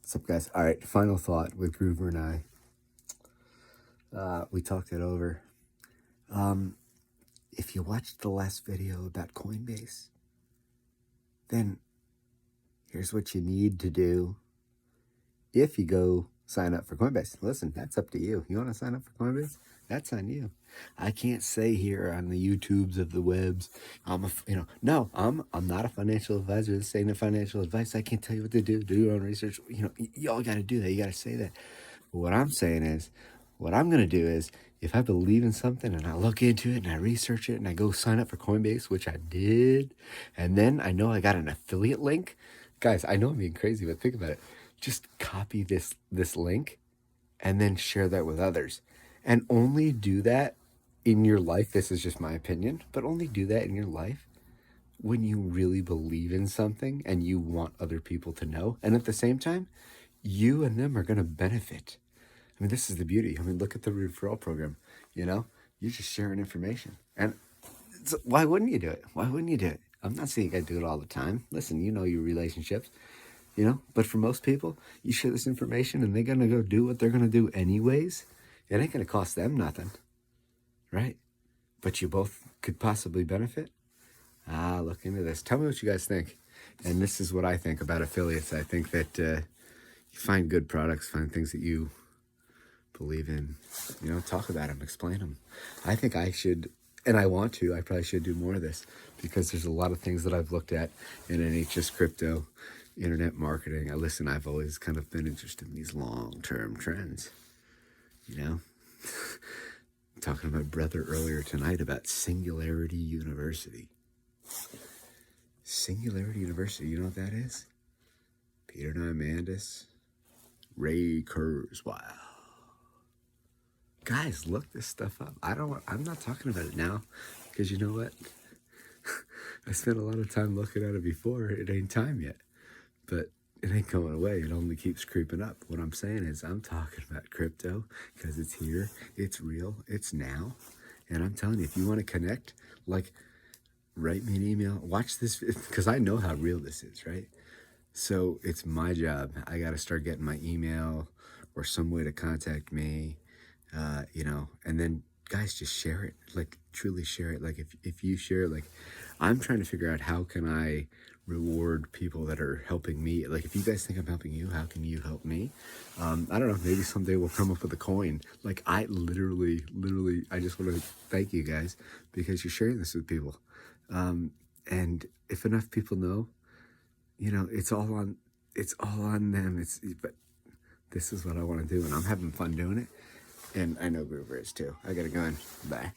What's up, guys? All right, final thought with Groover and I. We talked it over. If you watched the last video about Coinbase, then here's what you need to do if you go sign up for Coinbase. Listen, that's up to you. You want to sign up for Coinbase? That's on you. I can't say here on the YouTubes of the webs, I'm not a financial advisor. This ain't a financial advice. I can't tell you what to do. Do your own research. Y'all got to do that. You got to say that. But what I'm saying is, what I'm going to do is, if I believe in something and I look into it and I research it and I go sign up for Coinbase, which I did, and then I know I got an affiliate link, guys, I know I'm being crazy, but think about it. Just copy this link and then share that with others. And only do that in your life. This is just my opinion, but only do that in your life when you really believe in something and you want other people to know. And at the same time, you and them are going to benefit. I mean, this is the beauty. I mean, look at the referral program. You're just sharing information. And why wouldn't you do it? Why wouldn't you do it? I'm not saying you got to do it all the time. Listen, you know your relationships, but for most people, you share this information and they're going to go do what they're going to do anyways. It ain't going to cost them nothing, right? But you both could possibly benefit. Look into this. Tell me what you guys think. And this is what I think about affiliates. I think that you find good products, find things that you believe in, talk about them, explain them. I think I should, and I want to, I probably should do more of this because there's a lot of things that I've looked at in NHS crypto, internet marketing. I've always kind of been interested in these long-term trends, Talking to my brother earlier tonight about Singularity University. Singularity University, you know what that is? Peter Diamandis, Ray Kurzweil. Guys, look this stuff up. I'm not talking about it now because you know what? I spent a lot of time looking at it before. It ain't time yet, but it ain't going away. It only keeps creeping up. What I'm saying is I'm talking about crypto because it's here, it's real, it's now. And I'm telling you, if you want to connect, write me an email, watch this, because I know how real this is, right? So it's my job. I got to start getting my email or some way to contact me, and then guys, just share it, truly share it. If you share, I'm trying to figure out how can I reward people that are helping me. If you guys think I'm helping you, how can you help me? I don't know, maybe someday we'll come up with a coin. I literally, I just want to thank you guys because you're sharing this with people. And if enough people know, it's all on them. But this is what I want to do and I'm having fun doing it. And I know Groover is too. I gotta go in. Bye.